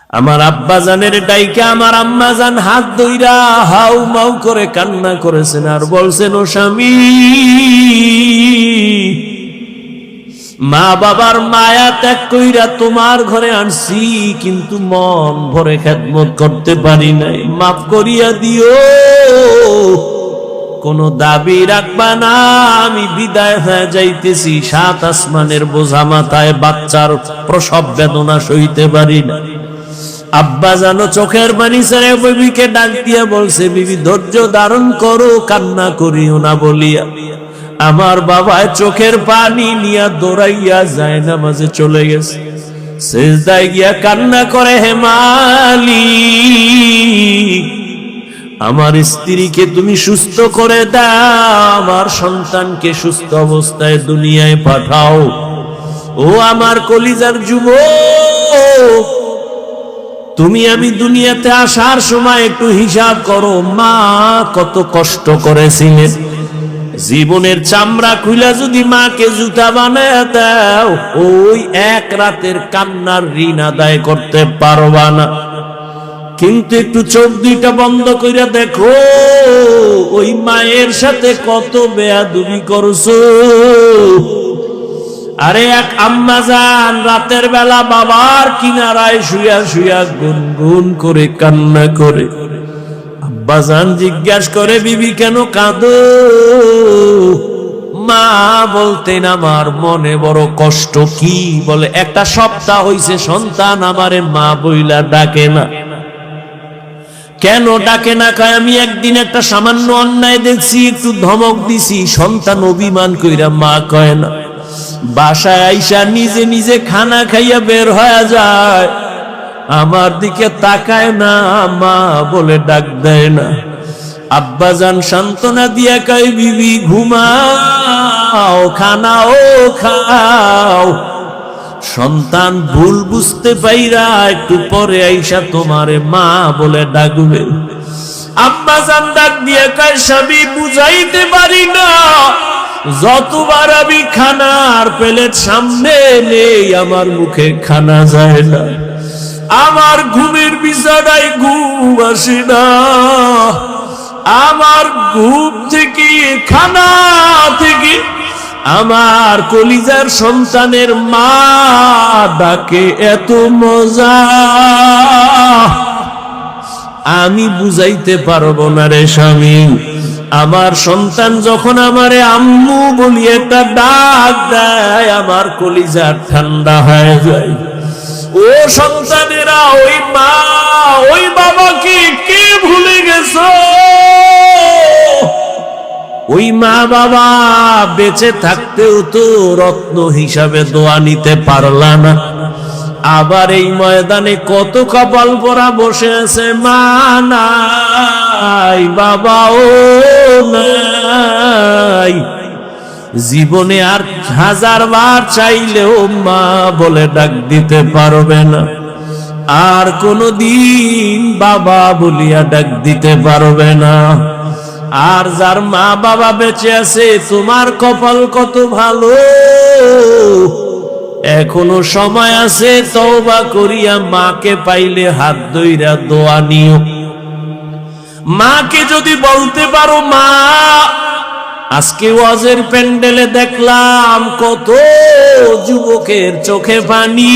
আমার আব্বা জানের ডাইকা আমার আম্মা জান হাত ধইরা হাউ মাউ করে কান্না করেছেন আর বলছেন, ও স্বামী, মা বাবার মায়া ত্যাগ কইরা তোমার ঘরে আনছি, কিন্তু মন ভরে খেদমত করতে পারি নাই, মাফ করিয়া দিও, কোনো দাবি রাখবা না, আমি বিদায় হয়ে যাইতেছি, 7 আসমানের বোঝা মাথায়, বাচ্চার প্রসব বেদনা সইতে পারি না। আব্বা জানো চোখের পানি ছেড়ে বিবিকে ডাক দিয়া বলছে, বিবি ধৈর্য ধারণ করো, কান্না করিও না বলিয়া আমার বাবায় চোখের পানি নিয়া দৌড়াইয়া যায় নামাজে চলে গেছে। সিজদায় গিয়া কান্না করে, হে মালিক, আমার স্ত্রীকে তুমি সুস্থ করে দাও, আমার সন্তানকে সুস্থ অবস্থায় দুনিয়ায় পাঠাও। ও আমার কলিজার যুবক, তুমি আমি দুনিয়াতে আসার সময় একটু হিসাব করো, মা কত কষ্ট করেছিলেন, জীবনের চামড়া খুইলা যদি মাকে জুতা বানায় দাও, ওই এক রাতের কান্নার ঋণ আদায় করতে পারবা না। কিন্তু একটু চোখ দুইটা বন্ধ কইরা দেখো, ওই মায়ের সাথে কত বেয়াদবি করছো। আরে এক আম্মা জান রাতের বেলা বাবার কিনারায় শুয়া শুয়া গুনগুন করে কান্না করে। আব্বা জান জিজ্ঞাসা করে, বিবি কেন কাঁদো? মা বলতেন, আমার মনে বড় কষ্ট। কি বলে? একটা সপ্তাহ হইছে সন্তান আমারে মা বইলা ডাকে না। কেন ডাকে না? কয়, আমি একদিন একটা সামান্য অন্যায় দেখছি, একটু ধমক দিছি, সন্তান অভিমান কইরা মা কয় না। বাসায় আইসা নিজে নিজে খানা খাইয়া বের হয়ে যায়, আমার দিকে তাকায় না, মা বলে ডাক দেয় না। আব্বা জান সান্ত্বনা দিয়া কয়, বিবি ঘুমাও, খানাও খাও। সন্তান ভুল বুঝতে পাইরা একটু পরে আইসা তোমারে মা বলে ডাকবে। আব্বা জান ডাক দিয়া কয়, স্বামী বুঝাইতে পারি না, যতবার আমি খানার প্লেট সামনে নেই আমার মুখে খানা যায় না, আমার ঘুমের বিছানায় ঘুম আসে না, আমার ঘুম থেকে খানা থেকে আমার কলিজার সন্তানের মা ডাকে এত মজা, আমি বুঝাইতে পারবো না রে স্বামী। আমার সন্তান যখন আমারে আম্মু বলি একটা ডাক দেয়, আমার কলিজা ঠান্ডা হয়ে যায়। ও সন্তানেরা, ওই মা ওই বাবাকে কে ভুলে গেছো? ওই মা বাবা বেঁচে থাকতেও তো রত্ন হিসাবে দোয়া নিতে পারলা না, আবার এই ময়দানে কত কপাল পরা বসে আছে, মা নাই, বাবাও নাই। জীবনে আর 1000 বার চাইলেও মা বলে ডাক দিতে পারবে না, আর কোনদিন বাবা বলিয়া ডাক দিতে পারবে না। আর যার মা বাবা বেঁচে আছে, তোমার কপাল কত ভালো, এখনো সময় আছে, তওবা করিয়া মাকে পাইলে হাত ধইরা দোয়া নিও। মাকে যদি বলতে পারো, মা আজকে ওয়াজের প্যান্ডেলে দেখলাম কত যুবকের চোখে পানি,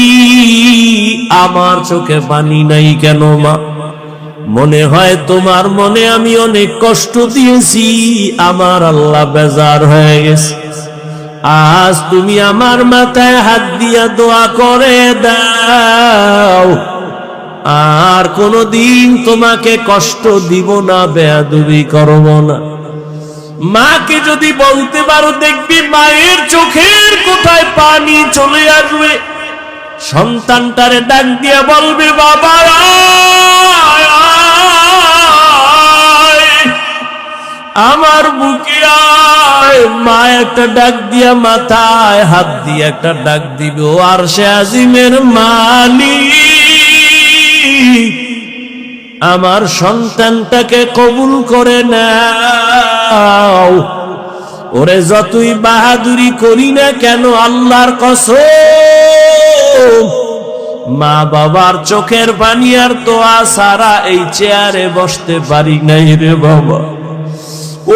আমার চোখে পানি নাই কেন মা? মনে হয় তোমার মনে আমি অনেক কষ্ট দিয়েছি, আমার আল্লাহ বেজার হয়ে গেছে। আজ তুমি আমার মাথায় হাত দিয়া দোয়া করে দাও, আর কোনদিন তোমাকে কষ্ট দিব না, বেয়াদবি করব না। মাকে যদি বলতে পারো, দেখবি মায়ের চোখের কোথায় পানি চলে আসবে। সন্তানটারে ডাক দিয়া বলবে, বাবা আমার বুকে আয়। মা একটা ডাক দিয়া মাথায় হাত দিয়ে একটা ডাক দিবে, ও আরশে আজিমের মালিক, আমার সন্তানটাকে কবুল করে নাও। ওরে যতই বাহাদুরি করি না কেন, আল্লাহর কসম মা বাবার চোখের পানি আর দোয়া ছাড়া এই চেয়ারে বসতে পারি নাই রে বাবা।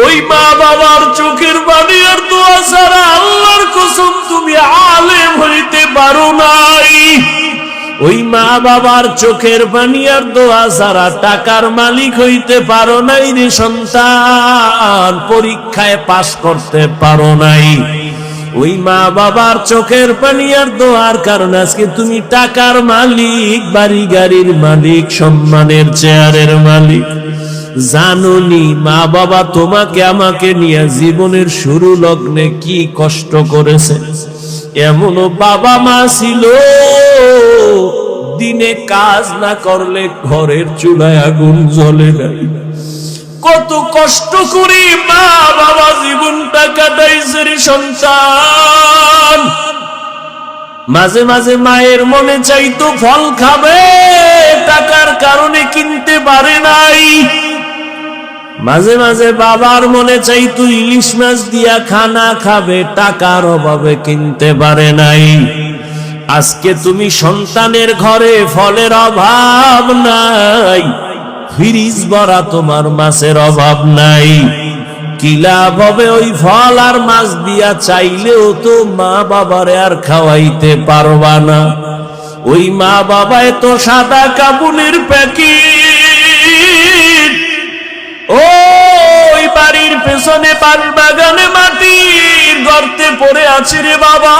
ওই মা বাবার চোখের পানি আর দোয়া ছাড়া আল্লাহর কসম তুমি আলেম হইতে পারো নাই। ওই মা বাবার চোখের পানি আর দোয়া ছাড়া টাকার মালিক হইতে পারো নাই রে সন্তান, পরীক্ষায় পাস করতে পারো নাই। ওই মা বাবার চোখের পানি আর দোয়ার কারণে আজকে তুমি টাকার মালিক, বাড়ি গাড়ির মালিক, সম্মানের চেয়ারের মালিক। জানুনি মা বাবা তোমাকে আমাকে নিয়ে জীবনের শুরু লগ্নে কি কষ্ট করেছে। এমনও বাবা মা ছিল দিনে কাজ না করলে ঘরের চুলায় আগুন জ্বলে না। কত কষ্ট করে মা বাবা জীবনটা কাটাইছে রে সন্তান। মাঝে মাঝে মায়ের মনে চাইতো ফল খাবে, টাকার কারণে কিনতে পারে নাই। মাঝে মাঝে বাবার মনে চাইতো ইলিশ মাছ দিয়া খানা খাবে, টাকার অভাবে কিনতে পারে নাই। আজকে তুমি সন্তানের ঘরে ফলের অভাব নাই, ফ্রিজ ভরা তোমার মাছের অভাব নাই। কি লাভ হবে ওই ফল আর মাছ দিয়া? চাইলেও তো মা বাবারে আর খাওয়াইতে পারবা না। ওই মা বাবায় তো সাদা কাপড়ের প্যাকেট, ওই বাড়ির পেছনে পান বাগানে মাটির গর্তে পড়ে আছে রে বাবা।